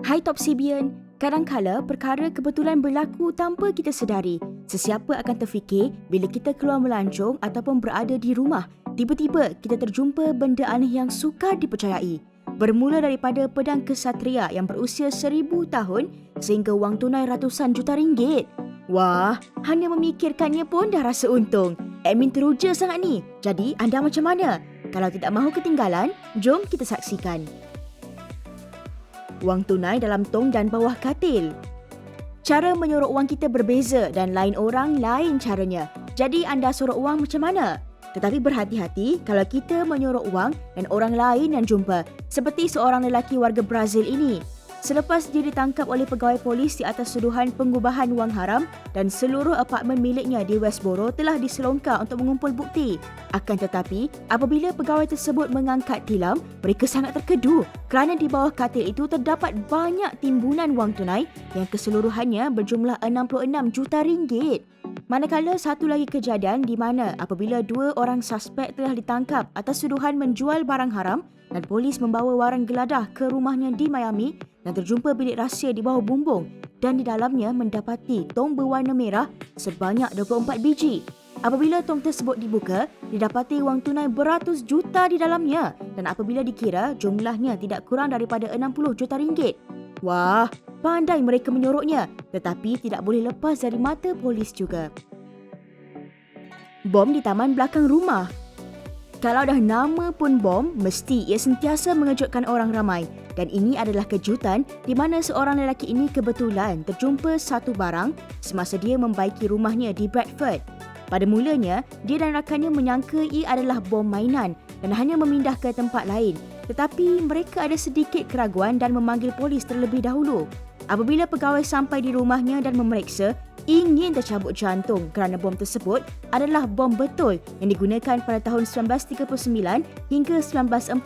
Hai Topsibian, kadangkala perkara kebetulan berlaku tanpa kita sedari. Sesiapa akan terfikir bila kita keluar melancong ataupun berada di rumah, tiba-tiba kita terjumpa benda aneh yang sukar dipercayai. Bermula daripada pedang kesatria yang berusia 1000 tahun sehingga wang tunai ratusan juta ringgit. Wah, hanya memikirkannya pun dah rasa untung. Admin teruja sangat ni. Jadi anda macam mana? Kalau tidak mahu ketinggalan, jom kita saksikan. Wang tunai dalam tong dan bawah katil. Cara menyorok wang kita berbeza dan lain orang lain caranya. Jadi anda sorok wang macam mana? Tetapi berhati-hati kalau kita menyorok wang dan orang lain yang jumpa. Seperti seorang lelaki warga Brazil ini. Selepas dia ditangkap oleh pegawai polis di atas tuduhan pengubahan wang haram dan seluruh apartmen miliknya di Westboro telah diselongkar untuk mengumpul bukti. Akan tetapi, apabila pegawai tersebut mengangkat tilam, mereka sangat terkedu kerana di bawah katil itu terdapat banyak timbunan wang tunai yang keseluruhannya berjumlah 66 juta ringgit. Manakala satu lagi kejadian di mana apabila 2 orang suspek telah ditangkap atas tuduhan menjual barang haram dan polis membawa warang geladah ke rumahnya di Miami dan terjumpa bilik rahsia di bawah bumbung dan di dalamnya mendapati tong berwarna merah sebanyak 24 biji. Apabila tong tersebut dibuka, didapati wang tunai beratus juta di dalamnya dan apabila dikira jumlahnya tidak kurang daripada 60 juta ringgit. Wah, pandai mereka menyoroknya tetapi tidak boleh lepas dari mata polis juga. Bom di taman belakang rumah. Kalau dah nama pun bom, mesti ia sentiasa mengejutkan orang ramai. Dan ini adalah kejutan di mana seorang lelaki ini kebetulan terjumpa satu barang semasa dia membaiki rumahnya di Bradford. Pada mulanya, dia dan rakannya menyangka ia adalah bom mainan dan hanya memindah ke tempat lain. Tetapi mereka ada sedikit keraguan dan memanggil polis terlebih dahulu. Apabila pegawai sampai di rumahnya dan memeriksa, ingin tercabut jantung kerana bom tersebut adalah bom betul yang digunakan pada tahun 1939 hingga 1945.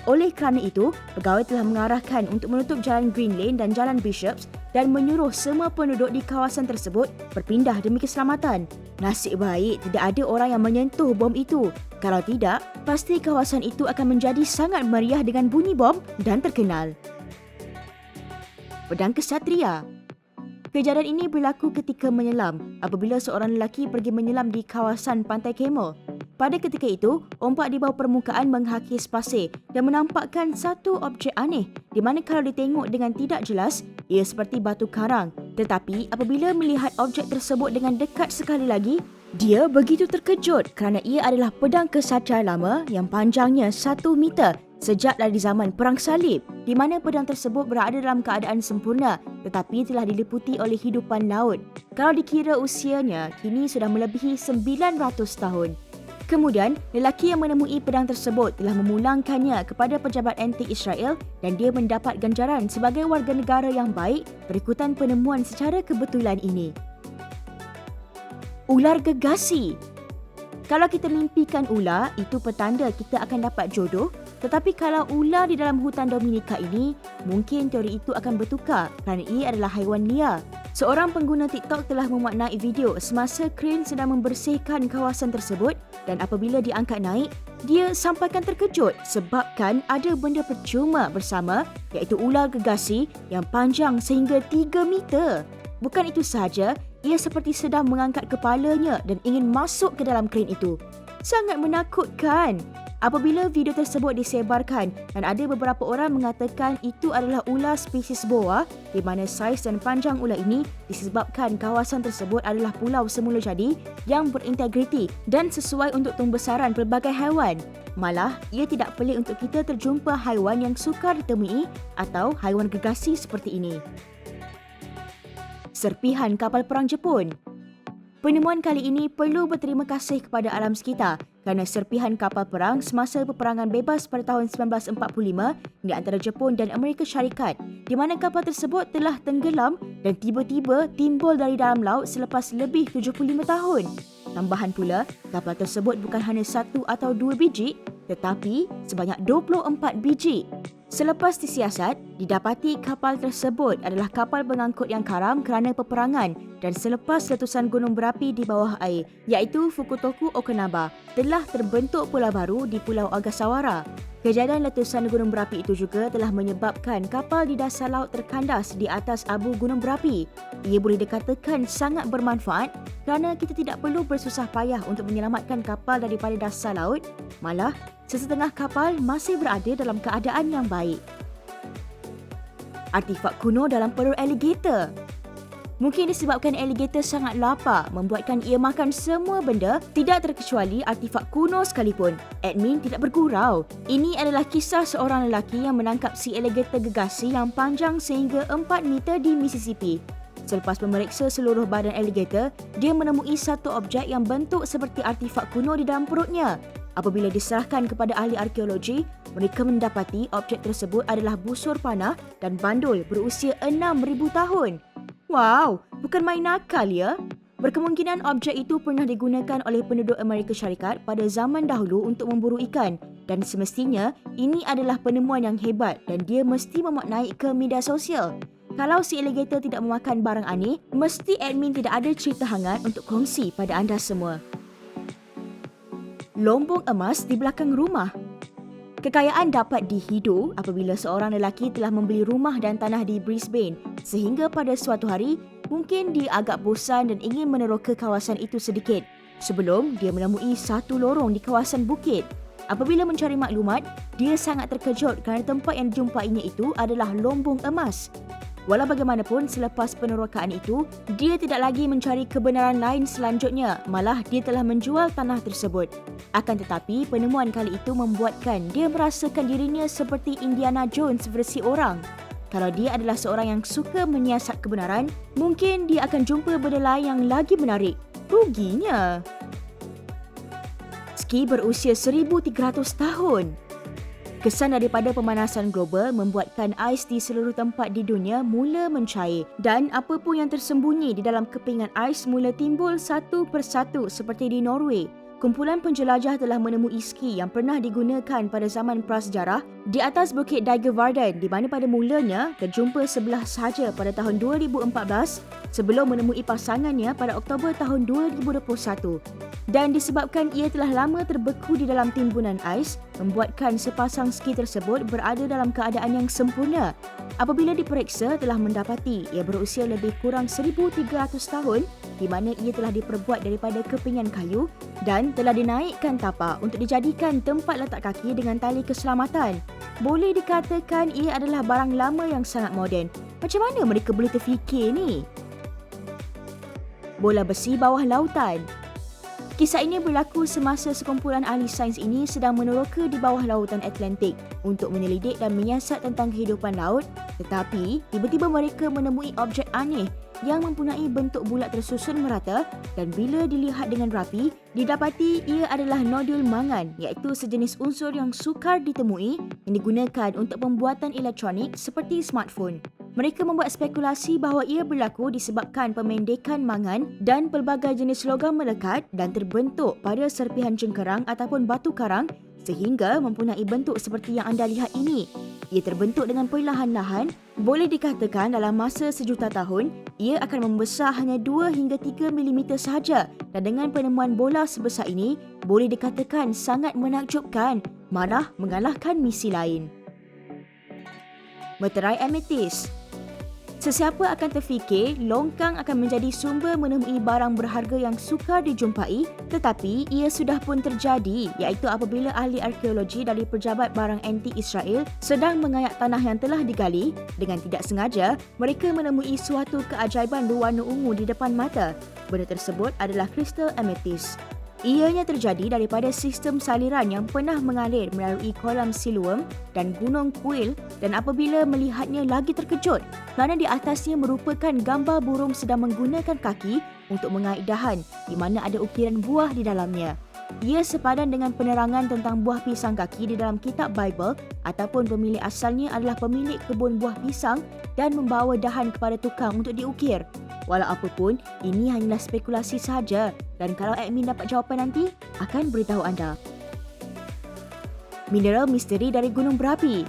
Oleh kerana itu, pegawai telah mengarahkan untuk menutup jalan Green Lane dan jalan Bishops dan menyuruh semua penduduk di kawasan tersebut berpindah demi keselamatan. Nasib baik tidak ada orang yang menyentuh bom itu. Kalau tidak, pasti kawasan itu akan menjadi sangat meriah dengan bunyi bom dan terkenal. Pedang kesatria. Kejadian ini berlaku ketika menyelam apabila seorang lelaki pergi menyelam di kawasan Pantai Camel. Pada ketika itu, ombak di bawah permukaan menghakis pasir dan menampakkan satu objek aneh di mana kalau ditengok dengan tidak jelas, ia seperti batu karang. Tetapi apabila melihat objek tersebut dengan dekat sekali lagi, dia begitu terkejut kerana ia adalah pedang kesatria lama yang panjangnya 1 meter sejak dari zaman Perang Salib, di mana pedang tersebut berada dalam keadaan sempurna tetapi telah diliputi oleh hidupan laut. Kalau dikira usianya, kini sudah melebihi 900 tahun. Kemudian, lelaki yang menemui pedang tersebut telah memulangkannya kepada pejabat antik Israel dan dia mendapat ganjaran sebagai warga negara yang baik berikutan penemuan secara kebetulan ini. Ular gegasi. Kalau kita mimpikan ular, itu petanda kita akan dapat jodoh. Tetapi kalau ular di dalam hutan Dominika ini, mungkin teori itu akan bertukar kerana ia adalah haiwan liar. Seorang pengguna TikTok telah memaknai video semasa kren sedang membersihkan kawasan tersebut dan apabila diangkat naik, dia sampaikan terkejut sebabkan ada benda percuma bersama iaitu ular gegasi yang panjang sehingga 3 meter. Bukan itu sahaja, ia seperti sedang mengangkat kepalanya dan ingin masuk ke dalam kren itu. Sangat menakutkan. Apabila video tersebut disebarkan dan ada beberapa orang mengatakan itu adalah ular spesies boa di mana saiz dan panjang ular ini disebabkan kawasan tersebut adalah pulau semula jadi yang berintegriti dan sesuai untuk pembesaran pelbagai haiwan. Malah, ia tidak pelik untuk kita terjumpa haiwan yang sukar ditemui atau haiwan gegasi seperti ini. Serpihan kapal perang Jepun. Penemuan kali ini perlu berterima kasih kepada alam sekitar kerana serpihan kapal perang semasa peperangan bebas pada tahun 1945 di antara Jepun dan Amerika Syarikat di mana kapal tersebut telah tenggelam dan tiba-tiba timbul dari dalam laut selepas lebih 75 tahun. Tambahan pula, kapal tersebut bukan hanya 1 atau 2 biji tetapi sebanyak 24 biji. Selepas disiasat, Didapati kapal tersebut adalah kapal pengangkut yang karam kerana peperangan dan selepas letusan gunung berapi di bawah air, iaitu Fukutoku Okanaba, telah terbentuk pula baru di Pulau Ogasawara. Kejadian letusan gunung berapi itu juga telah menyebabkan kapal di dasar laut terkandas di atas abu gunung berapi. Ia boleh dikatakan sangat bermanfaat kerana kita tidak perlu bersusah payah untuk menyelamatkan kapal daripada dasar laut, malah sesetengah kapal masih berada dalam keadaan yang baik. Artifak kuno dalam perut alligator. Mungkin disebabkan alligator sangat lapar membuatkan ia makan semua benda, tidak terkecuali artifak kuno sekalipun. Admin tidak bergurau. Ini adalah kisah seorang lelaki yang menangkap si alligator gegasi yang panjang sehingga 4 meter di Mississippi. Selepas memeriksa seluruh badan alligator, dia menemui satu objek yang bentuk seperti artifak kuno di dalam perutnya. Apabila diserahkan kepada ahli arkeologi, mereka mendapati objek tersebut adalah busur panah dan bandul berusia 6,000 tahun. Wow, bukan main nakal ya. Berkemungkinan objek itu pernah digunakan oleh penduduk Amerika Syarikat pada zaman dahulu untuk memburu ikan dan semestinya ini adalah penemuan yang hebat dan dia mesti memuat naik ke media sosial. Kalau si alligator tidak memakan barang aneh, mesti admin tidak ada cerita hangat untuk kongsi pada anda semua. Lombong emas di belakang rumah. Kekayaan dapat dihidu apabila seorang lelaki telah membeli rumah dan tanah di Brisbane sehingga pada suatu hari mungkin dia agak bosan dan ingin meneroka kawasan itu sedikit sebelum dia menemui satu lorong di kawasan bukit. Apabila mencari maklumat, dia sangat terkejut kerana tempat yang dijumpai itu adalah lombong emas. Walau bagaimanapun, selepas penerokaan itu, dia tidak lagi mencari kebenaran lain selanjutnya, malah dia telah menjual tanah tersebut. Akan tetapi, penemuan kali itu membuatkan dia merasakan dirinya seperti Indiana Jones versi orang. Kalau dia adalah seorang yang suka menyiasat kebenaran, mungkin dia akan jumpa benda lain yang lagi menarik. Ruginya. Ski berusia 1,300 tahun. Kesan daripada pemanasan global membuatkan ais di seluruh tempat di dunia mula mencair dan apa pun yang tersembunyi di dalam kepingan ais mula timbul satu persatu seperti di Norway. Kumpulan penjelajah telah menemui ski yang pernah digunakan pada zaman prasejarah di atas Bukit Daggervarden di mana pada mulanya terjumpa sebelah sahaja pada tahun 2014 sebelum menemui pasangannya pada Oktober tahun 2021. Dan disebabkan ia telah lama terbeku di dalam timbunan ais, membuatkan sepasang ski tersebut berada dalam keadaan yang sempurna. Apabila diperiksa, telah mendapati ia berusia lebih kurang 1,300 tahun di mana ia telah diperbuat daripada kepingan kayu dan telah dinaikkan tapak untuk dijadikan tempat letak kaki dengan tali keselamatan. Boleh dikatakan ia adalah barang lama yang sangat moden. Macam mana mereka boleh terfikir ni? Bola besi bawah lautan. Kisah ini berlaku semasa sekumpulan ahli sains ini sedang meneroka di bawah lautan Atlantik untuk menyelidik dan menyiasat tentang kehidupan laut, tetapi tiba-tiba mereka menemui objek aneh yang mempunyai bentuk bulat tersusun merata dan bila dilihat dengan rapi, didapati ia adalah nodul mangan iaitu sejenis unsur yang sukar ditemui yang digunakan untuk pembuatan elektronik seperti smartphone. Mereka membuat spekulasi bahawa ia berlaku disebabkan pemendekan mangan dan pelbagai jenis logam melekat dan terbentuk pada serpihan cengkerang ataupun batu karang sehingga mempunyai bentuk seperti yang anda lihat ini. Ia terbentuk dengan perlahan-lahan, boleh dikatakan dalam masa sejuta tahun, ia akan membesar hanya 2 hingga 3 mm sahaja dan dengan penemuan bola sebesar ini, boleh dikatakan sangat menakjubkan, malah mengalahkan misi lain. Meterai ametis. Sesiapa akan terfikir longkang akan menjadi sumber menemui barang berharga yang sukar dijumpai, tetapi ia sudah pun terjadi iaitu apabila ahli arkeologi dari Pejabat Barang Antik Israel sedang mengayak tanah yang telah digali, dengan tidak sengaja mereka menemui suatu keajaiban berwarna ungu di depan mata. Benda tersebut adalah kristal ametis. Ianya terjadi daripada sistem saliran yang pernah mengalir melalui kolam Siloam dan Gunung Kuil dan apabila melihatnya lagi terkejut kerana di atasnya merupakan gambar burung sedang menggunakan kaki untuk mengait dahan di mana ada ukiran buah di dalamnya. Ia sepadan dengan penerangan tentang buah pisang kaki di dalam kitab Bible ataupun pemilik asalnya adalah pemilik kebun buah pisang dan membawa dahan kepada tukang untuk diukir. Walau apapun, ini hanyalah spekulasi sahaja dan kalau admin dapat jawapan nanti, akan beritahu anda. Mineral misteri dari gunung berapi.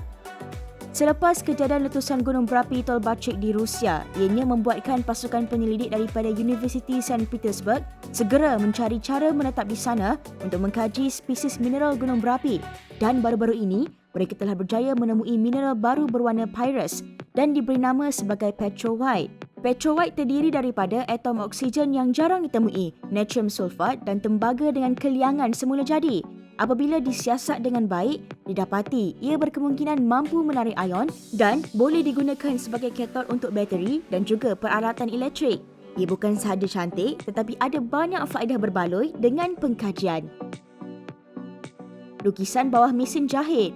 Selepas kejadian letusan gunung berapi Tolbachik di Rusia, ianya membuatkan pasukan penyelidik daripada Universiti St. Petersburg segera mencari cara menetap di sana untuk mengkaji spesies mineral gunung berapi, dan baru-baru ini mereka telah berjaya menemui mineral baru berwarna pyrus dan diberi nama sebagai petrowhite. Petrowhite terdiri daripada atom oksigen yang jarang ditemui, natrium sulfat dan tembaga dengan keliangan semula jadi. Apabila disiasat dengan baik, didapati ia berkemungkinan mampu menarik ion dan boleh digunakan sebagai kator untuk bateri dan juga peralatan elektrik. Ia bukan sahaja cantik tetapi ada banyak faedah berbaloi dengan pengkajian. Lukisan bawah mesin jahit.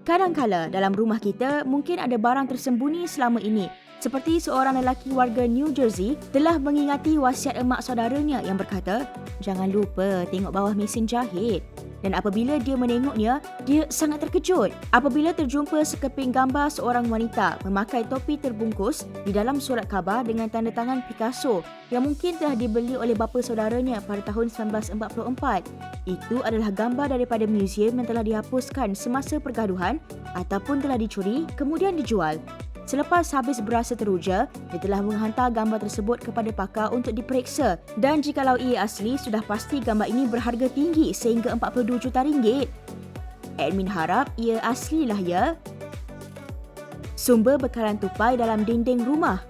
Kadangkala dalam rumah kita mungkin ada barang tersembunyi selama ini. Seperti seorang lelaki warga New Jersey telah mengingati wasiat emak saudaranya yang berkata, "Jangan lupa tengok bawah mesin jahit." Dan apabila dia menengoknya, dia sangat terkejut apabila terjumpa sekeping gambar seorang wanita memakai topi terbungkus di dalam surat khabar dengan tanda tangan Picasso yang mungkin telah dibeli oleh bapa saudaranya pada tahun 1944. Itu adalah gambar daripada muzium yang telah dihapuskan semasa pergaduhan ataupun telah dicuri kemudian dijual. Selepas habis berasa teruja, dia telah menghantar gambar tersebut kepada pakar untuk diperiksa, dan jikalau ia asli, sudah pasti gambar ini berharga tinggi sehingga 42 juta ringgit. Admin harap ia aslilah ya. Sumber bekalan tupai dalam dinding rumah.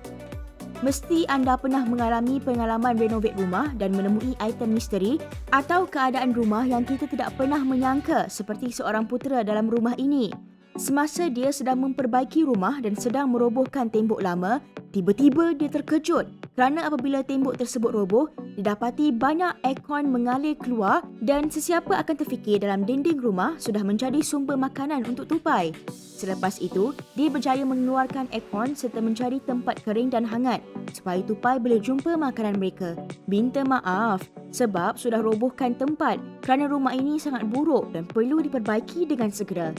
Mesti anda pernah mengalami pengalaman renovate rumah dan menemui item misteri atau keadaan rumah yang kita tidak pernah menyangka, seperti seorang putera dalam rumah ini. Semasa dia sedang memperbaiki rumah dan sedang merobohkan tembok lama, tiba-tiba dia terkejut kerana apabila tembok tersebut roboh, didapati banyak acorn mengalir keluar dan sesiapa akan terfikir dalam dinding rumah sudah menjadi sumber makanan untuk tupai. Selepas itu, dia berjaya mengeluarkan acorn serta mencari tempat kering dan hangat supaya tupai boleh jumpa makanan mereka. Minta maaf sebab sudah robohkan tempat kerana rumah ini sangat buruk dan perlu diperbaiki dengan segera.